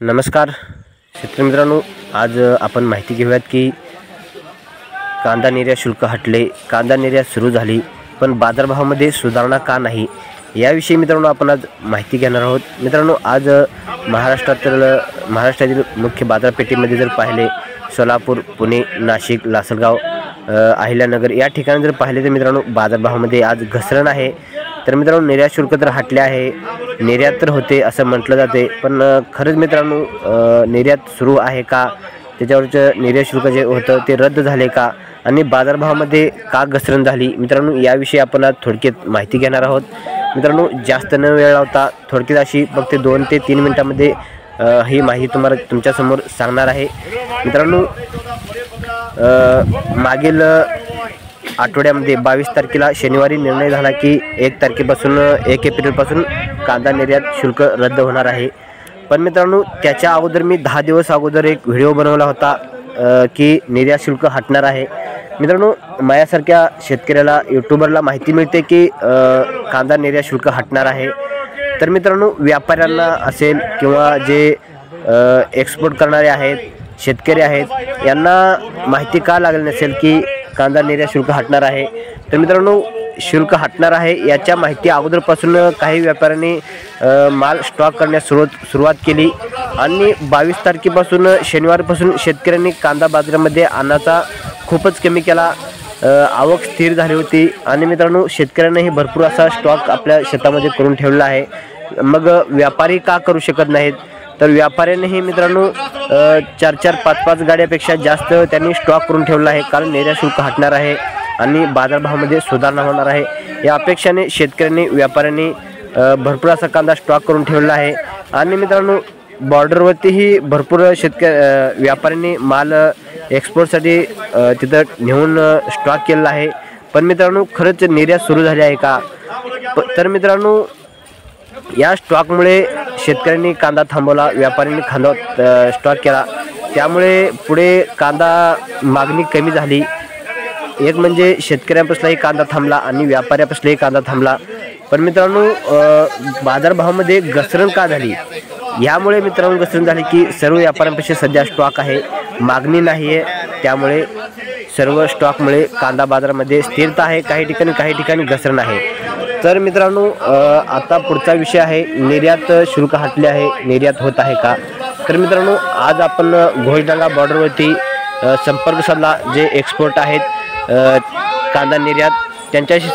नमस्कार शेतकरी मित्रांनो, आज आपण माहिती घेऊयात की कांदा निर्यात शुल्क हटले, कांदा निर्यात सुरू झाली, पण बाजारभावामध्ये सुधारणा का नाही याविषयी मित्रांनो आपण आज माहिती घेणार आहोत। मित्रांनो, आज महाराष्ट्रातील मुख्य बाजारपेठेमध्ये जर पाहिले सोलापूर, पुणे, नाशिक, लासलगाव, अहिल्यानगर या ठिकाणी जर पाहिले तर मित्रांनो बाजारभावामध्ये आज घसरण आहे। तर मित्रांनो, निर्यात शुल्क तर हटले आहे, निर्यात तर होते असं म्हटलं जाते, पण खरंच मित्रांनो निर्यात सुरू आहे का, त्याच्यावरचं निर्यात शुल्क जे होतं ते रद्द झाले का आणि बाजारभावामध्ये का घसरण झाली मित्रांनो याविषयी आपण आज थोडक्यात माहिती घेणार आहोत। मित्रांनो, जास्त न वेळ लावता थोडक्यात अशी फक्त 2 ते 3 मिनिटांमध्ये ही माहिती तुम्हाला तुमच्यासमोर सांगणार आहे। मित्रांनो, मागील आठवड्यामध्ये 22 तारखेला शनिवारी निर्णय झाला की 1 एप्रिलपासून कांदा निर्यात शुल्क रद्द होणार आहे। पण मित्रांनो, त्याच्या अगोदर मी 10 दिवस अगोदर एक व्हिडिओ बनवला होता की निर्यात शुल्क हटणार आहे। मित्रांनो, माझ्यासारख्या शेतकऱ्याला यूट्यूबरला माहिती मिळते की कांदा निर्यात शुल्क हटणार आहे। तर मित्रांनो, व्यापाऱ्यांना असेल किंवा जे एक्सपोर्ट करणारे आहेत, शेतकरी आहेत, यांना माहिती का लागली नसेल की कांदा निर्यात शुल्क हटणार आहे। तर मित्रांनो, शुल्क हटणार आहे याच्या माहिती अगोदरपासून काही व्यापाऱ्यांनी माल स्टॉक करण्यास सुरुवात केली आणि 22 तारखेपासून शनिवारपासून शेतकऱ्यांनी कांदा बाजारामध्ये आणण्याचा खूपच कमी केला, आवक स्थिर झाली होती आणि मित्रांनो शेतकऱ्यांनाही भरपूर असा स्टॉक आपल्या शेतामध्ये करून ठेवला आहे। मग व्यापारी का करू शकत नाहीत, तर व्यापाऱ्यांनीही मित्रांनो 4-4, 5-5 गाड्यापेक्षा जास्त त्यांनी स्टॉक करून ठेवला आहे, कारण निर्यात शुल्क हटणार आहे आणि बाजारभावामध्ये सुधारणा होणार आहे या अपेक्षाने शेतकऱ्यांनी, व्यापाऱ्यांनी भरपूर असा कांदा स्टॉक करून ठेवला आहे। आणि मित्रांनो, बॉर्डरवरतीही भरपूर व्यापाऱ्यांनी माल एक्सपोर्टसाठी तिथं नेऊन स्टॉक केलेला आहे। पण मित्रांनो, खरंच निर्यात सुरू झाली आहे का, तर मित्रांनो या स्टॉकमुळे शेतकऱ्यांनी कांदा थांबवला, व्यापाऱ्यांनी कांदा स्टॉक केला, त्यामुळे पुढे कांदा मागणी कमी झाली। एक म्हणजे शेतकऱ्यांपासूनही कांदा थांबला आणि व्यापाऱ्यापासूनही कांदा थांबला। पण मित्रांनो, बाजारभावामध्ये घसरण का झाली, यामुळे मित्रांनो घसरण झाली की सर्व व्यापाऱ्यांपाशी सध्या स्टॉक आहे, मागणी नाही आहे, त्यामुळे सर्व स्टॉकमुळे कांदा बाजारामध्ये स्थिरता आहे, काही ठिकाणी घसरण आहे। तर मित्रांनो, आता पुढचा विषय आहे निर्यात शुल्क हटले आहे, निर्यात होत आहे का। तर मित्रांनो, आज आपण घोषडांगा बॉर्डरवरती संपर्क साधला, जे एक्सपोर्ट आहेत कांदा निर्यात, त्यांच्याशी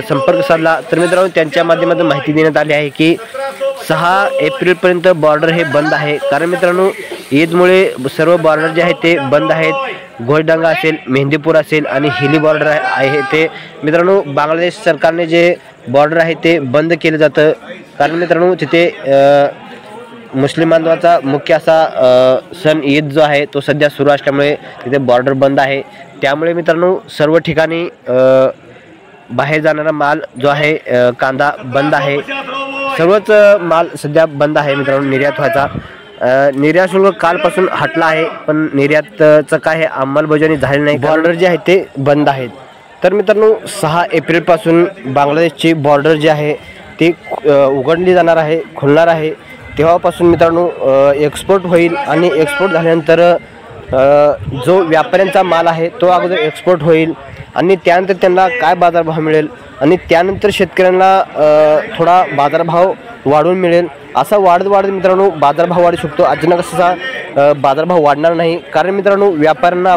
संपर्क साधला। तर मित्रांनो, त्यांच्या माध्यमातून माहिती देण्यात आली आहे की 6 एप्रिलपर्यंत बॉर्डर हे बंद आहे, कारण मित्रांनो ईदमुळे सर्व बॉर्डर जे आहेत ते बंद आहेत। घोषडांगा असेल, मेहंदीपूर असेल आणि हिली बॉर्डर आहे ते मित्रांनो बांगलादेश सरकारने जे बॉर्डर आहे ते बंद केलं जातं, कारण मित्रांनो तिथे मुस्लिम बांधवाचा मुख्य असा सण ईद जो आहे तो सध्या सुरू असल्यामुळे तिथे बॉर्डर बंद आहे। त्यामुळे मित्रांनो सर्व ठिकाणी बाहेर जाणारा माल जो आहे कांदा बंद आहे, सर्वच माल सध्या बंद आहे मित्रांनो निर्यात व्हायचा। निर्यात शुल्क कालपासून हटला आहे, पण निर्यातचं काय अंमलबजावणी झाली नाही, बॉर्डर जे आहे ते बंद आहेत। तर मित्रांनो, 6 एप्रिलपासून बांगलादेशची बॉर्डर जी आहे ती उघडली जाणार आहे, खुलणार आहे। तेव्हापासून मित्रांनो एक्सपोर्ट होईल आणि एक्सपोर्ट झाल्यानंतर जो व्यापाऱ्यांचा माल आहे तो अगोदर एक्सपोर्ट होईल आणि त्यानंतर त्यांना काय बाजारभाव मिळेल आणि त्यानंतर शेतकऱ्यांना थोडा बाजारभाव वाढून मिळेल। असा वाढत मित्रांनो बाजारभाव वाढू शकतो, अचानक असा बाजारभाव वाढणार नाही, कारण मित्रांनो व्यापाऱ्यांना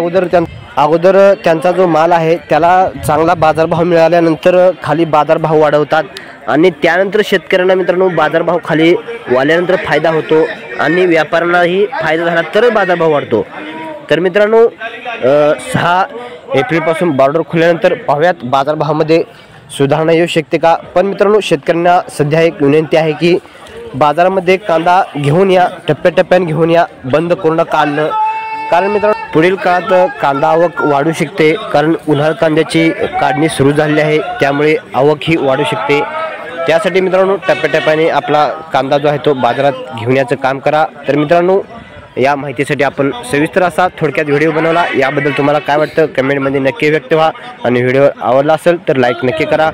अगोदर त्यांचा जो माल आहे त्याला चांगला बाजारभाव मिळाल्यानंतर खाली बाजारभाव वाढवतात आणि त्यानंतर शेतकऱ्यांना मित्रांनो बाजारभाव खाली वाढल्यानंतर फायदा होतो आणि व्यापाऱ्यांनाही फायदा झाला तर बाजारभाव वाढतो। तर मित्रांनो 6 एप्रिलपासून बॉर्डर खुलल्यानंतर पाहूयात बाजारभावामध्ये सुधारणा येऊ शकते का। पण मित्रांनो, शेतकऱ्यांना सध्या एक विनंती आहे की बाजारामध्ये कांदा घेऊन या, टप्प्याटप्प्याने घेऊन या, बंद करू नका आणणं, कारण मित्रांनो पुढील काळात कांदा आवक वाढू शकते, कारण उन्हाळ कांद्याची काढणी सुरू झालेली आहे, त्यामुळे आवक ही वाढू शकते। त्यासाठी मित्रांनो टप्प्याटप्प्याने आपला कांदा जो आहे तो बाजारात घेऊन याचं काम करा। तर मित्रांनो, या माहितीसाठी आपण सविस्तर असा थोडक्यात व्हिडिओ बनवला, याबद्दल तुम्हाला काय वाटतं कमेंटमध्ये नक्की व्यक्त व्हा आणि व्हिडिओ आवडला असेल तर लाईक नक्की करा।